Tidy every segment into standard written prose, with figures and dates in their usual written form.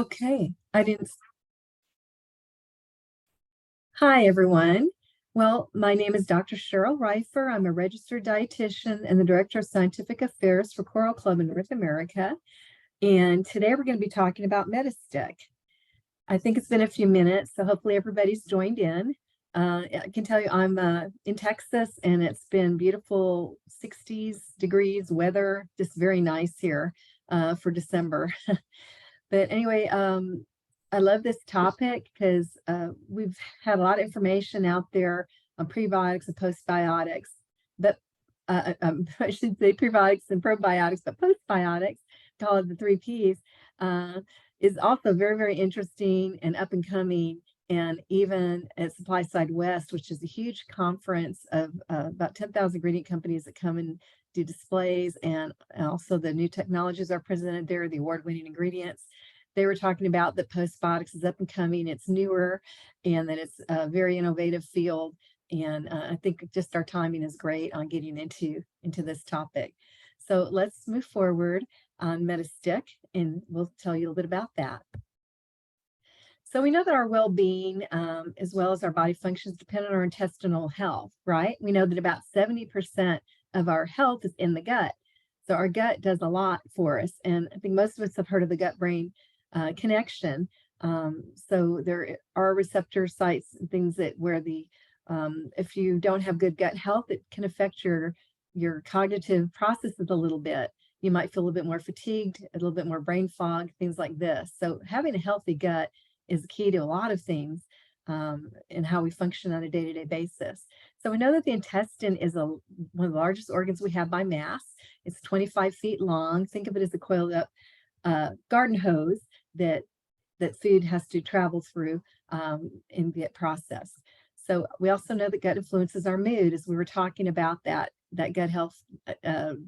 Okay, I didn't. Hi, everyone. Well, my name is Dr. Cheryl Reifer. I'm a registered dietitian and the Director of Scientific Affairs for Coral Club in North America. And today we're going to be talking about Metastick. I think it's been a few minutes, so hopefully everybody's joined in. I can tell you I'm in Texas, and it's been beautiful 60s degrees weather, just very nice here for December. But anyway, I love this topic because we've had a lot of information out there on prebiotics and postbiotics, but I should say prebiotics and probiotics, but postbiotics, call it the three Ps, is also very, very interesting and up and coming. And even at Supply Side West, which is a huge conference of about 10,000 ingredient companies that come and do displays, and also the new technologies are presented there, the award-winning ingredients. They were talking about that postbiotics is up and coming, it's newer, and that it's a very innovative field. And I think just our timing is great on getting into this topic. So let's move forward on Metastick, and we'll tell you a little bit about that. So we know that our well-being, as well as our body functions, depend on our intestinal health, right? We know that about 70% of our health is in the gut. So our gut does a lot for us. And I think most of us have heard of the gut-brain connection. So there are receptor sites and things that where if you don't have good gut health, it can affect your cognitive processes a little bit. You might feel a little bit more fatigued, a little bit more brain fog, things like this. So having a healthy gut is key to a lot of things and how we function on a day-to-day basis. So we know that the intestine is one of the largest organs we have by mass. It's 25 feet long. Think of it as a coiled up garden hose that food has to travel through and get processed. So we also know that gut influences our mood, as we were talking about that gut health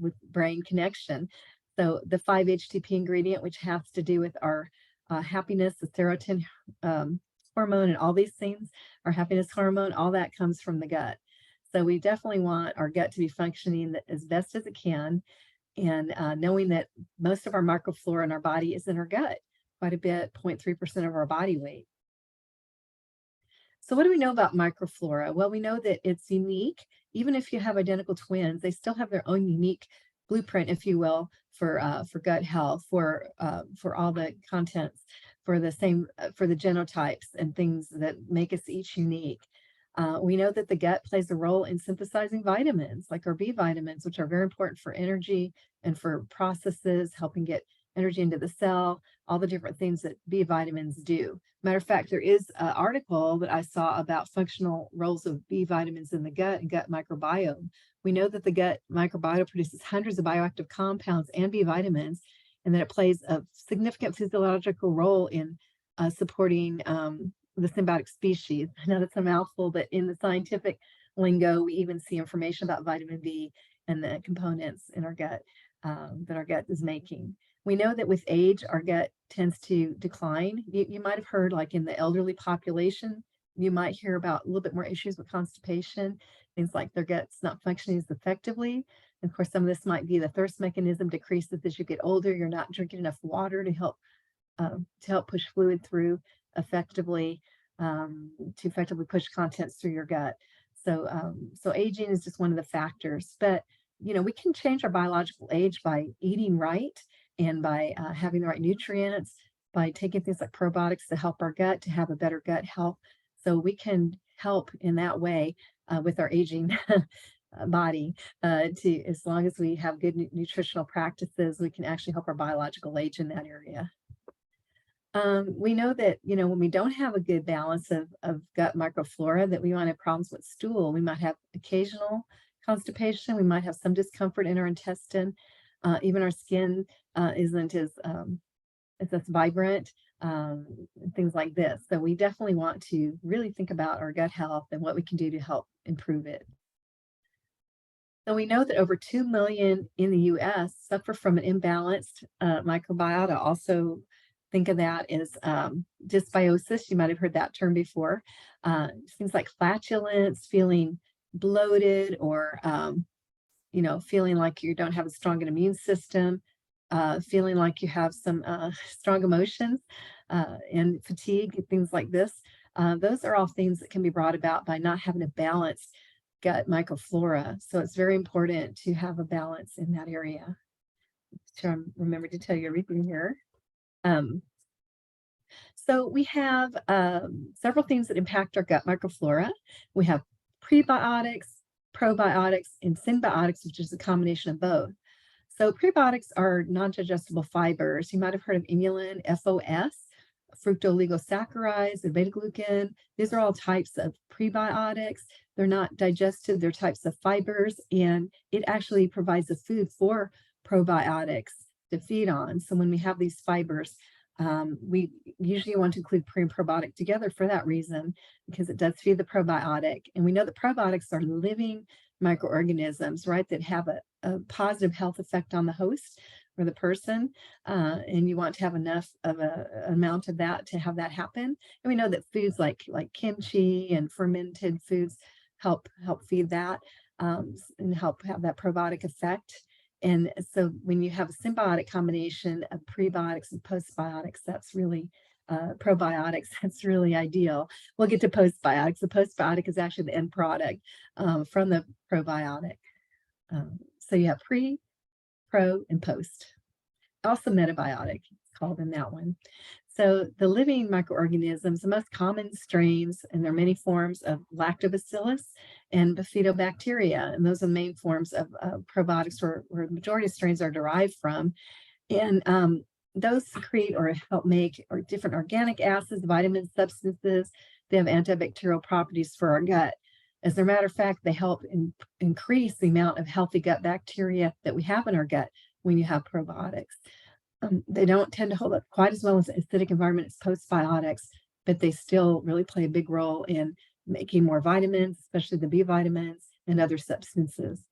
with brain connection. So the 5-HTP ingredient, which has to do with our happiness, the serotonin hormone, and all these things, our happiness hormone, all that comes from the gut. So we definitely want our gut to be functioning as best as it can, and knowing that most of our microflora in our body is in our gut, quite a bit, 0.3% of our body weight. So what do we know about microflora? Well, we know that it's unique. Even if you have identical twins, they still have their own unique blueprint, if you will, for gut health, for all the contents, for the same, for the genotypes and things that make us each unique. We know that the gut plays a role in synthesizing vitamins, like our B vitamins, which are very important for energy and for processes, helping get energy into the cell, all the different things that B vitamins do. Matter of fact, there is an article that I saw about functional roles of B vitamins in the gut and gut microbiome. We know that the gut microbiome produces hundreds of bioactive compounds and B vitamins, and that it plays a significant physiological role in supporting the symbiotic species. I know that's a mouthful, but in the scientific lingo, we even see information about vitamin B and the components in our gut that our gut is making. We know that with age, our gut tends to decline. You might have heard, like in the elderly population, you might hear about a little bit more issues with constipation, things like their gut's not functioning as effectively. And of course, some of this might be the thirst mechanism decreases as you get older. You're not drinking enough water to help push fluid through effectively, to effectively push contents through your gut. So, so aging is just one of the factors. But you know, we can change our biological age by eating right and by having the right nutrients, by taking things like probiotics to help our gut to have a better gut health. So we can help in that way with our aging body. To as long as we have good nutritional practices, we can actually help our biological age in that area. We know that, you know, when we don't have a good balance of gut microflora, that we might have problems with stool. We might have occasional constipation. We might have some discomfort in our intestine. Even our skin isn't as vibrant, things like this. So we definitely want to really think about our gut health and what we can do to help improve it. So we know that over 2 million in the US suffer from an imbalanced microbiota. Also, think of that as dysbiosis. You might have heard that term before. Things like flatulence, feeling bloated, or you know, feeling like you don't have a strong immune system. feeling like you have some strong emotions and fatigue, things like this. Those are all things that can be brought about by not having a balanced gut microflora. So it's very important to have a balance in that area. So remember to tell you everything here. So we have several things that impact our gut microflora. We have prebiotics, probiotics, and symbiotics, which is a combination of both. So prebiotics are non-digestible fibers. You might have heard of inulin, FOS, fructooligosaccharides, and beta-glucan. These are all types of prebiotics. They're not digested, they're types of fibers, and it actually provides the food for probiotics to feed on. So when we have these fibers, we usually want to include pre and probiotic together for that reason, because it does feed the probiotic. And we know that probiotics are living microorganisms, right, that have a positive health effect on the host or the person. And you want to have enough of an amount of that to have that happen. And we know that foods like kimchi and fermented foods help feed that and help have that probiotic effect. And so when you have a symbiotic combination of prebiotics and postbiotics, that's really probiotics, that's really ideal. We'll get to postbiotics. The postbiotic is actually the end product from the probiotic. So you have pre, pro, and post. Also metabiotic, it's called in that one. So the living microorganisms, the most common strains, and there are many forms of lactobacillus and bifidobacteria, and those are the main forms of probiotics where the majority of strains are derived from. And those secrete or help make different organic acids, vitamins, substances. They have antibacterial properties for our gut. As a matter of fact, they help increase the amount of healthy gut bacteria that we have in our gut when you have probiotics. They don't tend to hold up quite as well as acidic environment as postbiotics, but they still really play a big role in making more vitamins, especially the B vitamins and other substances.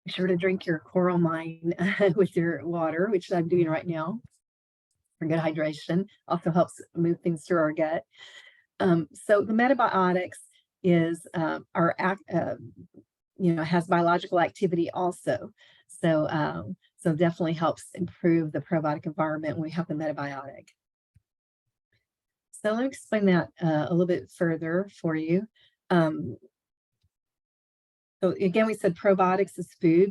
Be sure to drink your coral mine with your water, which I'm doing right now for good hydration. Also helps move things through our gut. So the metabiotics is has biological activity also. So definitely helps improve the probiotic environment when we have the metabiotic. So let me explain that a little bit further for you. So again, we said probiotics is food.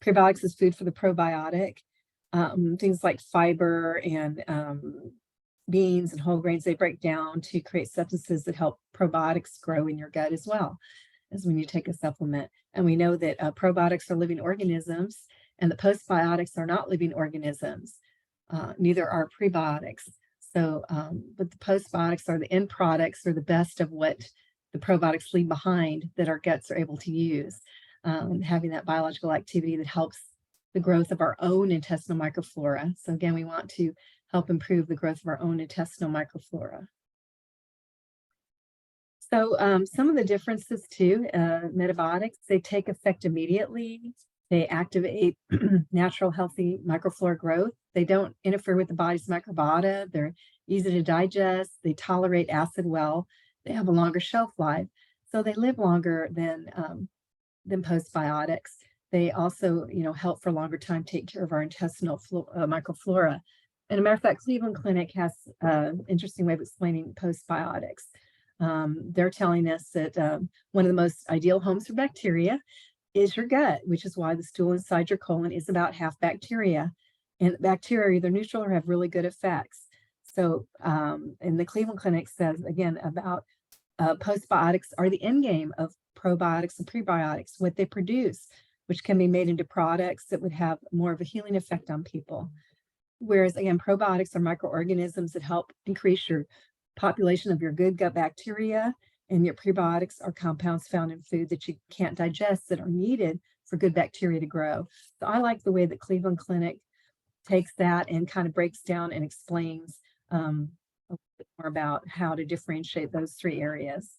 Prebiotics is food for the probiotic. Things like fiber and beans and whole grains, they break down to create substances that help probiotics grow in your gut as well as when you take a supplement. And we know that probiotics are living organisms and the postbiotics are not living organisms. Neither are prebiotics. So, but the postbiotics are the end products, or the best of what the probiotics leave behind that our guts are able to use, having that biological activity that helps the growth of our own intestinal microflora. So again, we want to help improve the growth of our own intestinal microflora. So some of the differences too, metabiotics, they take effect immediately. They activate natural healthy microflora growth. They don't interfere with the body's microbiota. They're easy to digest. They tolerate acid well. They have a longer shelf life. So they live longer than postbiotics. They also, help for a longer time take care of our intestinal microflora. And a matter of fact, Cleveland Clinic has an interesting way of explaining postbiotics. They're telling us that one of the most ideal homes for bacteria is your gut, which is why the stool inside your colon is about half bacteria. And bacteria are either neutral or have really good effects. So, and the Cleveland Clinic says, again, about postbiotics are the end game of probiotics and prebiotics, what they produce, which can be made into products that would have more of a healing effect on people. Whereas, again, probiotics are microorganisms that help increase your population of your good gut bacteria, and your prebiotics are compounds found in food that you can't digest that are needed for good bacteria to grow. So I like the way that Cleveland Clinic takes that and kind of breaks down and explains a little bit more about how to differentiate those three areas.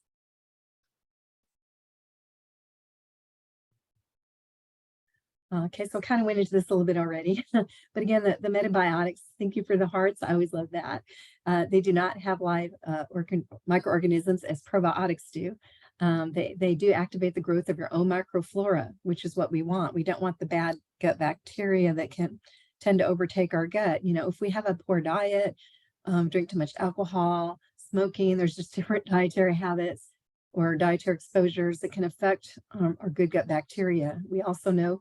Okay, so I kind of went into this a little bit already, but again, the metabiotics, thank you for the hearts. I always love that. They do not have live microorganisms as probiotics do. They do activate the growth of your own microflora, which is what we want. We don't want the bad gut bacteria that can tend to overtake our gut. You know, if we have a poor diet, drink too much alcohol, smoking, there's just different dietary habits or dietary exposures that can affect our good gut bacteria. We also know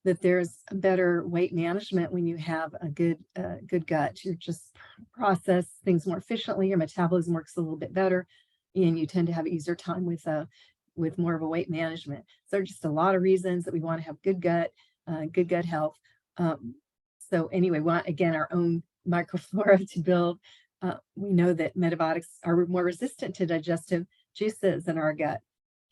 that there's a better weight management when you have a good gut. You just process things more efficiently, your metabolism works a little bit better, and you tend to have easier time with more of a weight management. So there's just a lot of reasons that we want to have good gut health. So anyway, we want, again, our own microflora to build. We know that metabiotics are more resistant to digestive juices in our gut.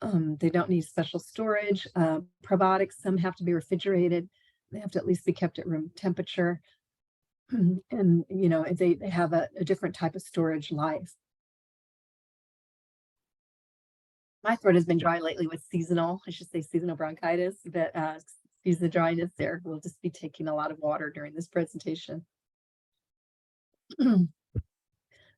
They don't need special storage. Probiotics, some have to be refrigerated. They have to at least be kept at room temperature. And, you know, they have a different type of storage life. My throat has been dry lately with seasonal bronchitis, but excuse the dryness there. We'll just be taking a lot of water during this presentation.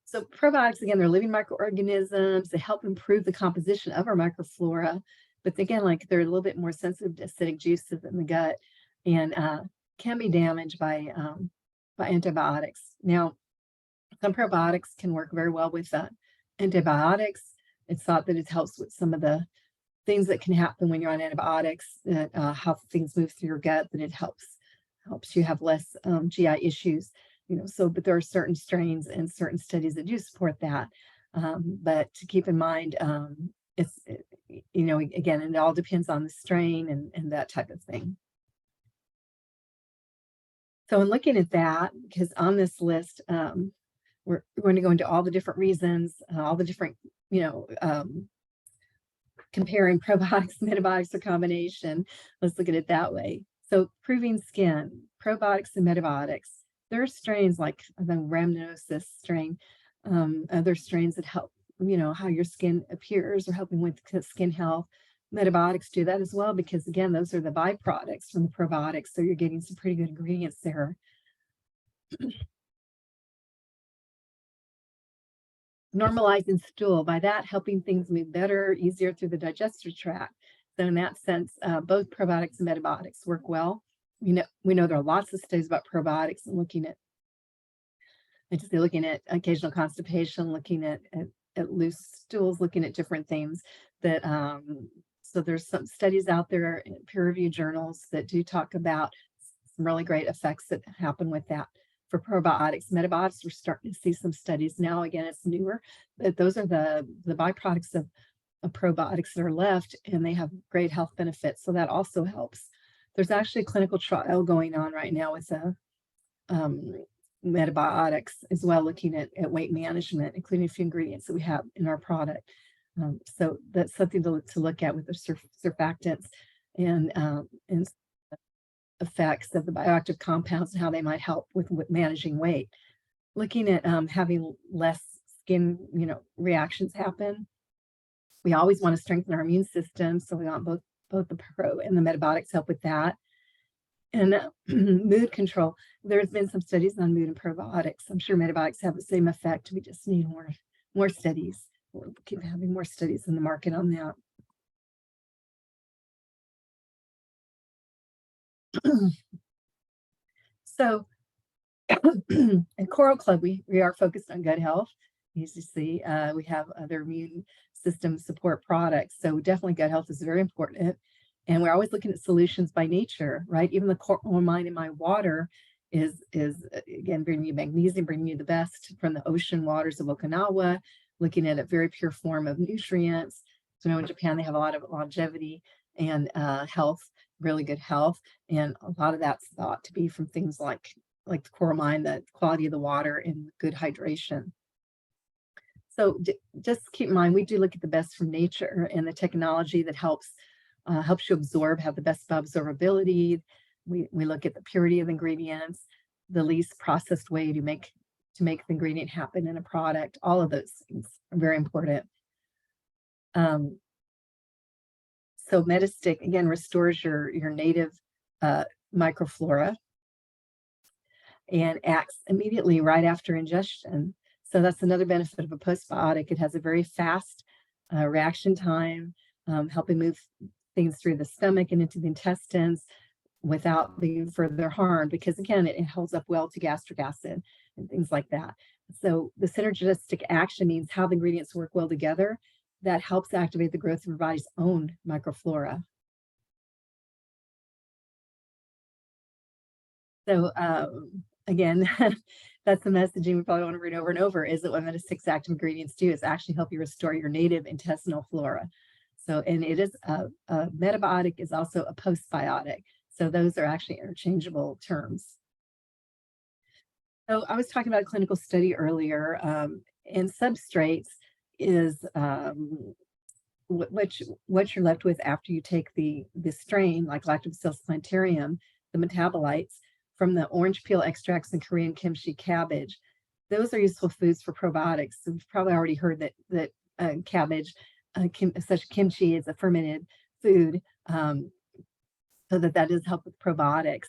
So probiotics, again, they're living microorganisms. They help improve the composition of our microflora. But again, like they're a little bit more sensitive to acidic juices in the gut and can be damaged by antibiotics. Now, some probiotics can work very well with antibiotics. It's thought that it helps with some of the things that can happen when you're on antibiotics, that how things move through your gut, that it helps you have less GI issues. You know, so, but there are certain strains and certain studies that do support that. But to keep in mind, you know, again, it all depends on the strain and that type of thing. So in looking at that, because on this list, we're going to go into all the different reasons, all the different, you know, comparing probiotics, metabiotics, or combination. Let's look at it that way. So proving skin, probiotics and metabiotics. There are strains like the rhamnosus strain, other strains that help, you know, how your skin appears or helping with skin health. Metabiotics do that as well, because again, those are the byproducts from the probiotics. So you're getting some pretty good ingredients there. Normalizing stool, by that helping things move better, easier through the digestive tract. So in that sense, both probiotics and metabiotics work well. We know there are lots of studies about probiotics and looking at occasional constipation, looking at loose stools, looking at different things that so there's some studies out there in peer-reviewed journals that do talk about some really great effects that happen with that. For probiotics, metabiotics, we're starting to see some studies now. Again, it's newer, but those are the byproducts of probiotics that are left, and they have great health benefits. So that also helps. There's actually a clinical trial going on right now with metabiotics as well, looking at weight management, including a few ingredients that we have in our product. So that's something to look at with the surfactants and effects of the bioactive compounds and how they might help with managing weight. Looking at having less skin, you know, reactions happen. We always want to strengthen our immune system, so we want both the pro and the metabiotics help with that. And mood control. There's been some studies on mood and probiotics. I'm sure metabiotics have the same effect. We just need more studies. We'll keep having more studies in the market on that. So at Coral Club, we are focused on gut health. As you see, we have other immune system support products. So definitely gut health is very important. And we're always looking at solutions by nature, right? Even the chloramine in my water is again, bringing you magnesium, bringing you the best from the ocean waters of Okinawa, looking at a very pure form of nutrients. So in Japan, they have a lot of longevity and health, really good health. And a lot of that's thought to be from things like the chloramine, the quality of the water, and good hydration. So just keep in mind, we do look at the best from nature and the technology that helps you absorb, have the best absorbability. We look at the purity of ingredients, the least processed way to make the ingredient happen in a product. All of those things are very important. So Metastick, again, restores your native microflora and acts immediately right after ingestion. So that's another benefit of a postbiotic. It has a very fast reaction time, helping move things through the stomach and into the intestines without being further harmed, because again, it holds up well to gastric acid and things like that. So the synergistic action means how the ingredients work well together. That helps activate the growth of your body's own microflora. So again, that's the messaging we probably want to read over and over, is that what Metastick's active ingredients do is actually help you restore your native intestinal flora. So, and it is a metabiotic is also a postbiotic. So those are actually interchangeable terms. So I was talking about a clinical study earlier, and substrates is what you're left with after you take the strain, like Lactobacillus plantarum, the metabolites from the orange peel extracts and Korean kimchi cabbage. Those are useful foods for probiotics. So you've probably already heard that cabbage, such kimchi, is a fermented food, so that does help with probiotics.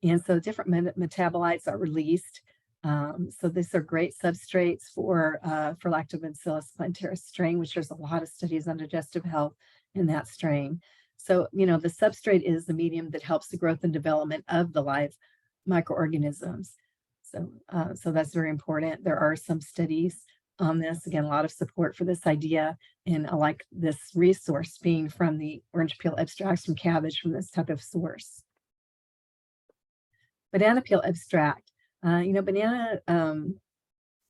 And so different metabolites are released. So these are great substrates for Lactobacillus plantarum strain, which there's a lot of studies on digestive health in that strain. So, the substrate is the medium that helps the growth and development of the live microorganisms. So that's very important. There are some studies on this. Again, a lot of support for this idea. And I like this resource being from the orange peel extracts from cabbage from this type of source. Banana peel extract. Banana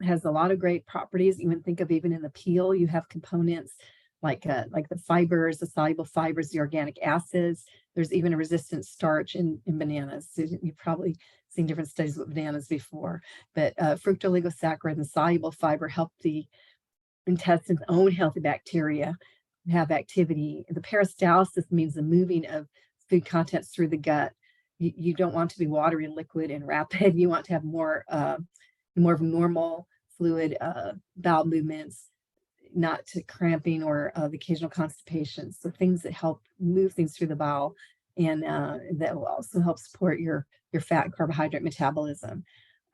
has a lot of great properties. Even think of even in the peel, you have components like the fibers, the soluble fibers, the organic acids. There's even a resistant starch in bananas. So you've probably seen different studies with bananas before, but fructooligosaccharides and soluble fiber help the intestine's own healthy bacteria have activity. The peristalsis means the moving of food contents through the gut. You don't want to be watery, liquid, and rapid. You want to have more of normal fluid bowel movements, not to cramping or the occasional constipation. So things that help move things through the bowel, and that will also help support your fat and carbohydrate metabolism,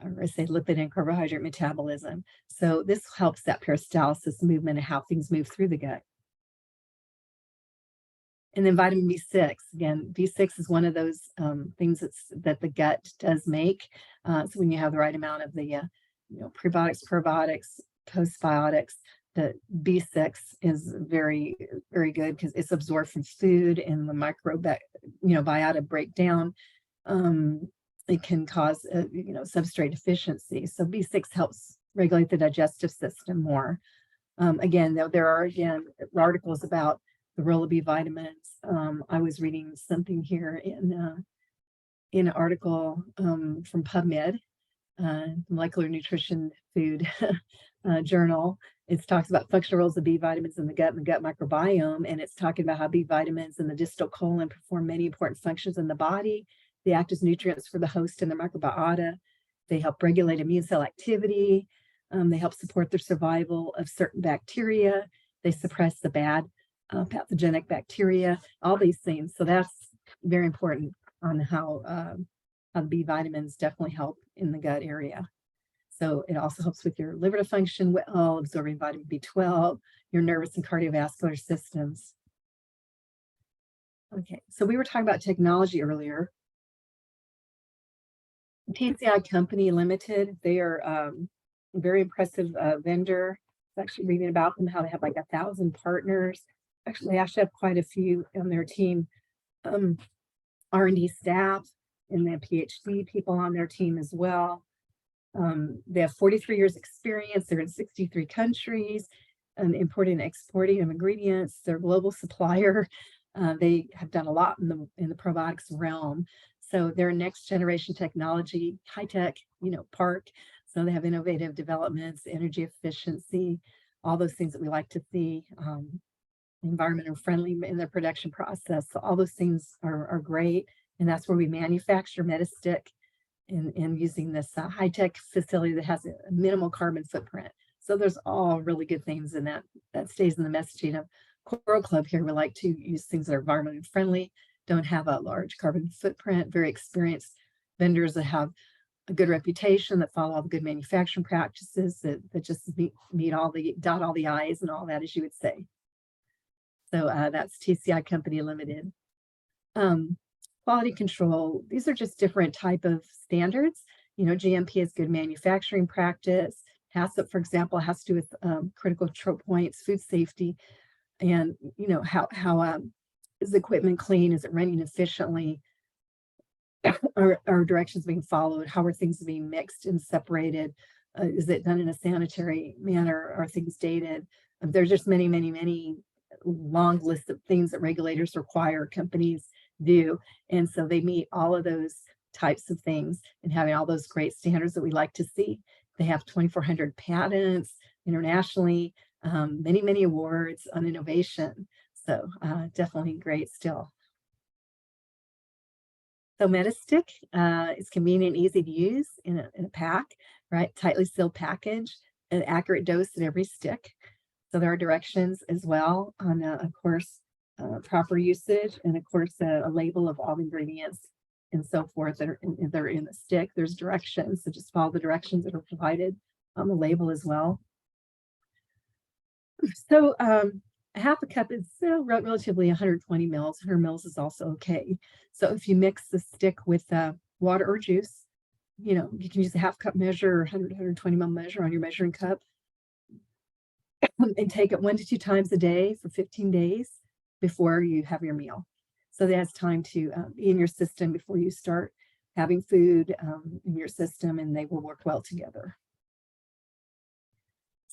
or I say lipid and carbohydrate metabolism. So this helps that peristalsis movement and how things move through the gut. And then vitamin B6, again, B6 is one of those things that the gut does make. So when you have the right amount of the prebiotics, probiotics, postbiotics, the B6 is very, very good because it's absorbed from food, and the biota breakdown. It can cause substrate deficiency. So B6 helps regulate the digestive system more. Again, there are articles about the role of B vitamins. I was reading something here in an article from PubMed, Molecular Nutrition Food Journal. It talks about functional roles of B vitamins in the gut and the gut microbiome, and it's talking about how B vitamins in the distal colon perform many important functions in the body. They act as nutrients for the host and the microbiota. They help regulate immune cell activity. They help support the survival of certain bacteria. They suppress the bad pathogenic bacteria, all these things. So that's very important on how the B vitamins definitely help in the gut area. So it also helps with your liver to function well, absorbing vitamin B12, your nervous and cardiovascular systems. Okay, so we were talking about technology earlier. TCI Company Limited, they are a very impressive vendor. I was actually reading about them, how they have like 1,000 partners. Actually, they actually have quite a few on their team, R&D staff, and they have PhD people on their team as well. They have 43 years experience. They're in 63 countries, importing and exporting of ingredients. They're a global supplier. They have done a lot in the probiotics realm. So they're next generation technology, high tech, park. So they have innovative developments, energy efficiency, all those things that we like to see, environmentally friendly in their production process. So all those things are great. And that's where we manufacture Metastick in using this high tech facility that has a minimal carbon footprint. So there's all really good things in that stays in the messaging of Coral Club here. We like to use things that are environmentally friendly, don't have a large carbon footprint, very experienced vendors that have a good reputation, that follow all the good manufacturing practices, that just meet all the, dot all the I's and all that, as you would say. So that's TCI Company Limited. Quality control, these are just different type of standards. You know, GMP is good manufacturing practice. HACCP, for example, has to do with critical control points, food safety, and you know how is the equipment clean? Is it running efficiently? Are directions being followed? How are things being mixed and separated? Is it done in a sanitary manner? Are things dated? There's just many, many, many long list of things that regulators require companies do. And so they meet all of those types of things and having all those great standards that we like to see. They have 2,400 patents internationally, many, many awards on innovation. So definitely great still. So Metastick is convenient and easy to use in a pack, right? Tightly sealed package, an accurate dose in every stick. So there are directions as well on, of course, proper usage, and of course, a label of all the ingredients and so forth that are in the stick. There's directions, so just follow the directions that are provided on the label as well. So half a cup is relatively 120 mils. 100 mils is also okay. So if you mix the stick with water or juice, you know, you can use a half cup measure or 120 ml measure on your measuring cup and take it 1 to 2 times a day for 15 days before you have your meal. So that's time to be in your system before you start having food in your system, and they will work well together.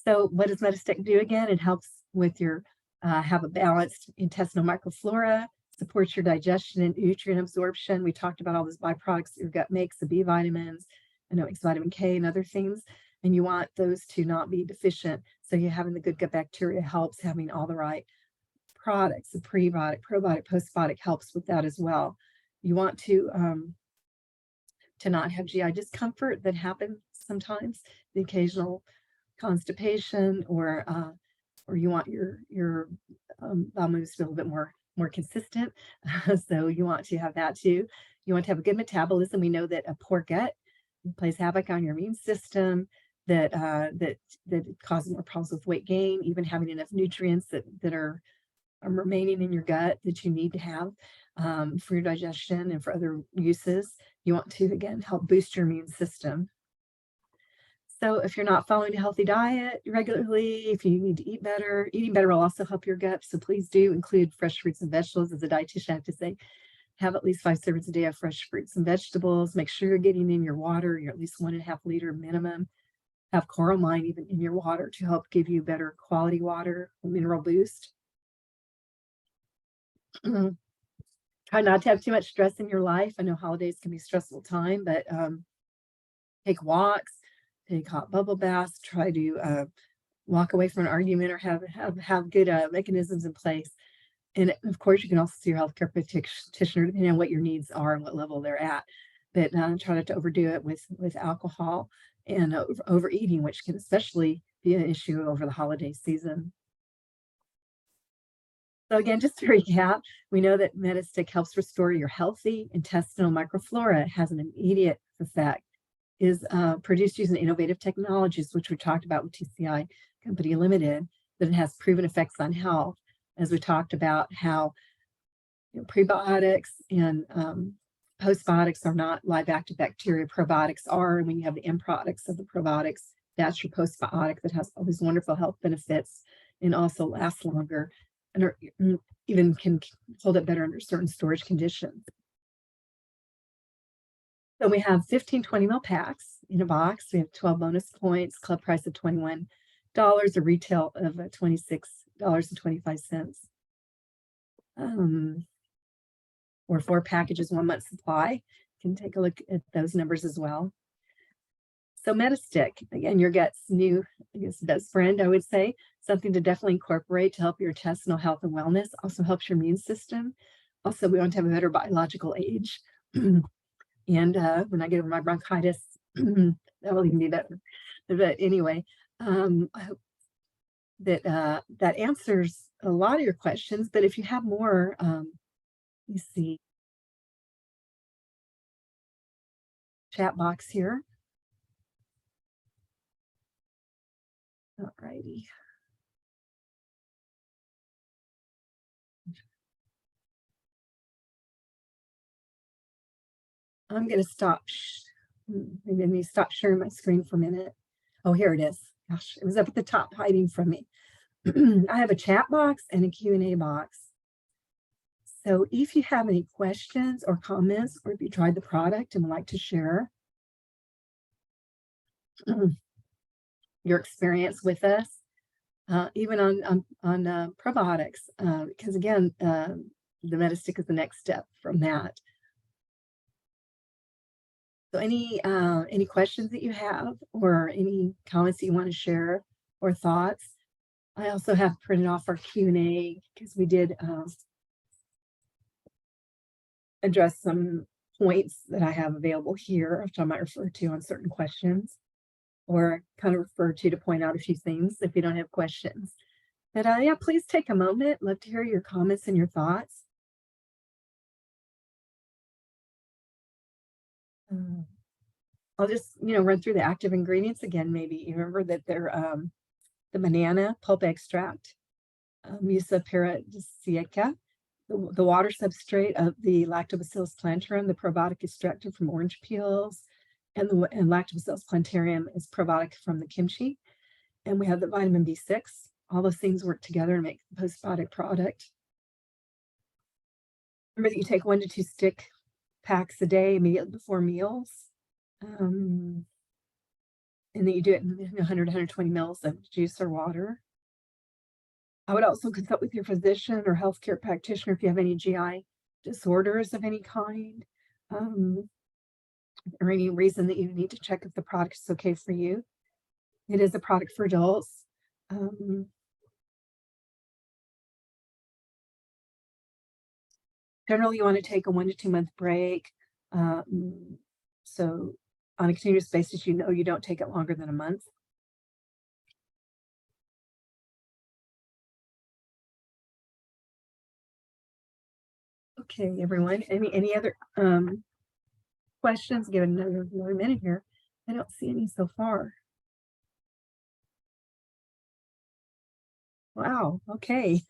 So what does Metastick do again? It helps with your have a balanced intestinal microflora, supports your digestion and nutrient absorption. We talked about all those byproducts your gut makes, the B vitamins, I know it's vitamin K and other things, and you want those to not be deficient. So you having the good gut bacteria helps, having all the right products, the prebiotic, probiotic, postbiotic helps with that as well. You want to not have GI discomfort that happens sometimes, the occasional constipation, or you want your bowel movements to be a little bit more consistent. So you want to have that too. You want to have a good metabolism. We know that a poor gut plays havoc on your immune system, that causes more problems with weight gain, even having enough nutrients that are remaining in your gut that you need to have for your digestion and for other uses. You want to, again, help boost your immune system. So if you're not following a healthy diet regularly, if you need to eat better, eating better will also help your gut. So please do include fresh fruits and vegetables. As a dietitian, I have to say, have at least 5 servings a day of fresh fruits and vegetables. Make sure you're getting in your water, you're at least 1.5 liter minimum. Have coral mine even in your water to help give you better quality water, a mineral boost. Try not to have too much stress in your life. I know holidays can be a stressful time, but take walks, take hot bubble baths, try to walk away from an argument, or have good mechanisms in place. And of course, you can also see your healthcare practitioner depending on what your needs are and what level they're at. But try not to overdo it with alcohol and overeating, which can especially be an issue over the holiday season. So again, just to recap, we know that Metastick helps restore your healthy intestinal microflora. It has an immediate effect. Is produced using innovative technologies, which we talked about with TCI Company Limited, that it has proven effects on health. As we talked about how prebiotics and postbiotics are not live active bacteria, probiotics are, and when you have the end products of the probiotics, that's your postbiotic that has all these wonderful health benefits and also lasts longer and even can hold it better under certain storage conditions. So we have 15 20 ml packs in a box. We have 12 bonus points, club price of $21, a retail of $26.25. Or 4 packages, 1 month supply. You can take a look at those numbers as well. So Metastick, again, your gut's new, I guess, best friend, I would say. Something to definitely incorporate to help your intestinal health and wellness. Also helps your immune system. Also, we want to have a better biological age. And when I get over my bronchitis, that will even be better. But anyway, I hope that that answers a lot of your questions. But if you have more, you see chat box here. All righty. I'm going to stop. Maybe I need to stop sharing my screen for a minute. Oh, here it is. Gosh, it was up at the top hiding from me. I have a chat box and a Q&A box. So if you have any questions or comments, or if you tried the product and would like to share your experience with us, even on probiotics, because again, the Metastick is the next step from that. So any questions that you have, or any comments that you want to share, or thoughts? I also have printed off our Q&A because we did address some points that I have available here, which I might refer to on certain questions, or kind of refer to point out a few things if you don't have questions. But yeah, please take a moment. Love to hear your comments and your thoughts. I'll just, run through the active ingredients again. Maybe you remember that they're the banana pulp extract, Musa paradisiaca, the water substrate of the Lactobacillus plantarum. The probiotic is extracted from orange peels, and Lactobacillus plantarum is probiotic from the kimchi. And we have the vitamin B6. All those things work together to make the postbiotic product. Remember that you take 1 to 2 stick packs a day immediately before meals. And then you do it in 100 to 120 mils of juice or water. I would also consult with your physician or healthcare practitioner if you have any GI disorders of any kind, or any reason that you need to check if the product is okay for you. It is a product for adults. Generally, you want to take a 1 to 2 month break. So on a continuous basis, you don't take it longer than a month. Okay, everyone. Any other questions? Give it another minute here. I don't see any so far. Wow. Okay.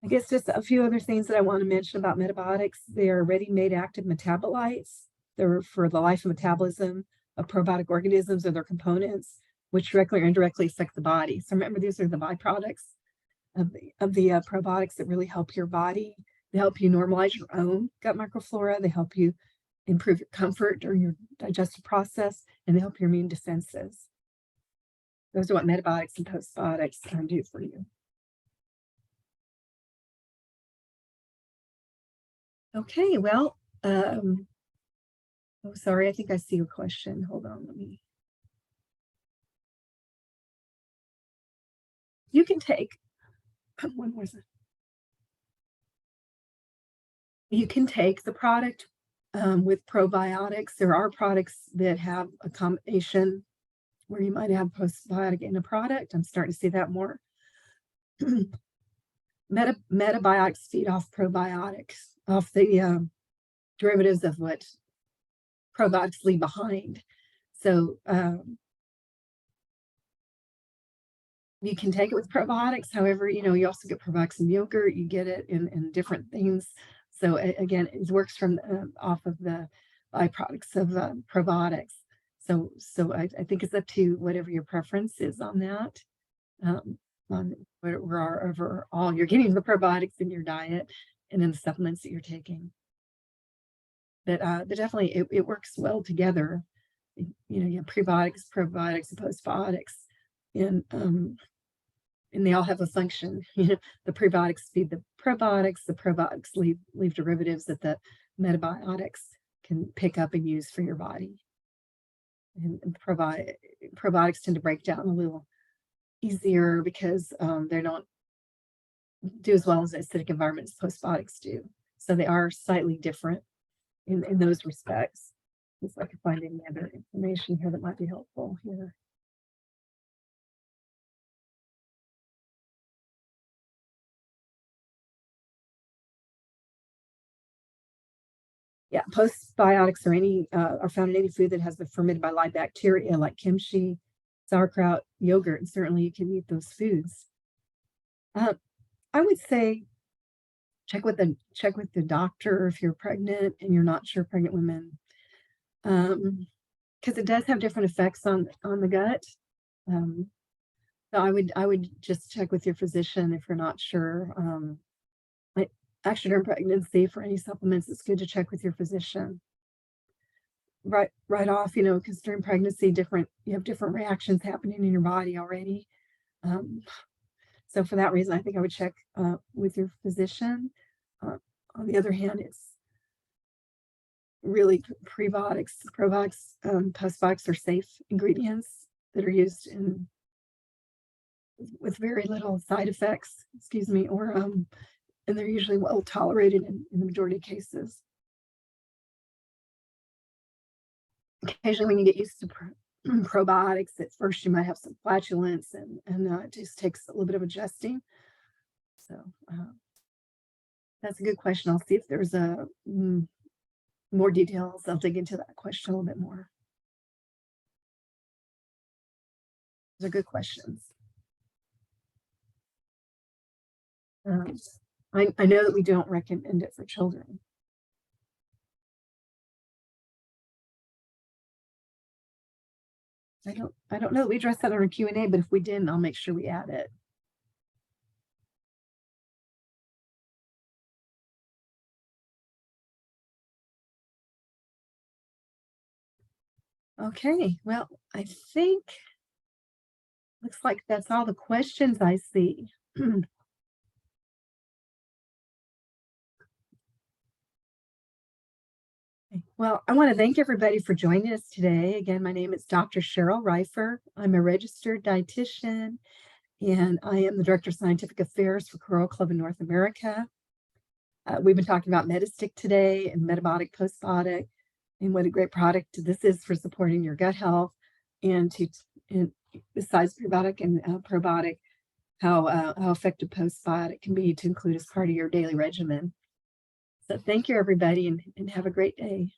I guess just a few other things that I want to mention about metabiotics. They are ready-made active metabolites. They're for the life and metabolism of probiotic organisms or their components, which directly or indirectly affect the body. So remember, these are the byproducts of the probiotics that really help your body. They help you normalize your own gut microflora. They help you improve your comfort during your digestive process, and they help your immune defenses. Those are what metabiotics and postbiotics do for you. Okay, well, oh, sorry, I think I see your question. Hold on, you can take, when was it? You can take the product with probiotics. There are products that have a combination where you might have postbiotic in a product. I'm starting to see that more. Metabiotics feed off probiotics, off the derivatives of what probiotics leave behind. So you can take it with probiotics. However, you also get probiotics in yogurt. You get it in different things. So again, it works from off of the byproducts of probiotics. So I think it's up to whatever your preference is on that. On wherever all you're getting the probiotics in your diet and in the supplements that you're taking. But definitely it works well together. You have prebiotics, probiotics, and postbiotics, and they all have a function. The prebiotics feed the probiotics leave derivatives that the metabiotics can pick up and use for your body. And probiotics tend to break down a little easier because they don't do as well as acidic environments as postbiotics do. So they are slightly different in those respects. If I can find any other information here that might be helpful here. Yeah, postbiotics are found in any food that has been fermented by live bacteria, like kimchi, sauerkraut, yogurt, and certainly you can eat those foods. I would say check with the doctor if you're pregnant and you're not sure, pregnant women, because it does have different effects on the gut. Um, so I would just check with your physician if you're not sure. Like actually during pregnancy for any supplements, it's good to check with your physician right off, because during pregnancy, you have different reactions happening in your body already. Um, so for that reason, I think I would check with your physician. Uh, on the other hand, it's really probiotics, postbiotics are safe ingredients that are used with very little side effects, excuse me, and they're usually well tolerated in the majority of cases. Occasionally, when you get used to probiotics, at first you might have some flatulence, and it just takes a little bit of adjusting. So that's a good question. I'll see if there's more details. I'll dig into that question a little bit more. Those are good questions. I know that we don't recommend it for children. I don't know that we addressed that on our Q&A, but if we didn't, I'll make sure we add it. Okay, well, I think looks like that's all the questions I see. Well, I want to thank everybody for joining us today. Again, my name is Dr. Cheryl Reifer. I'm a registered dietitian, and I am the Director of Scientific Affairs for Coral Club in North America. We've been talking about Metastick today and metabiotic postbiotic, and what a great product this is for supporting your gut health, and besides prebiotic and probiotic, how effective postbiotic can be to include as part of your daily regimen. So thank you, everybody, and have a great day.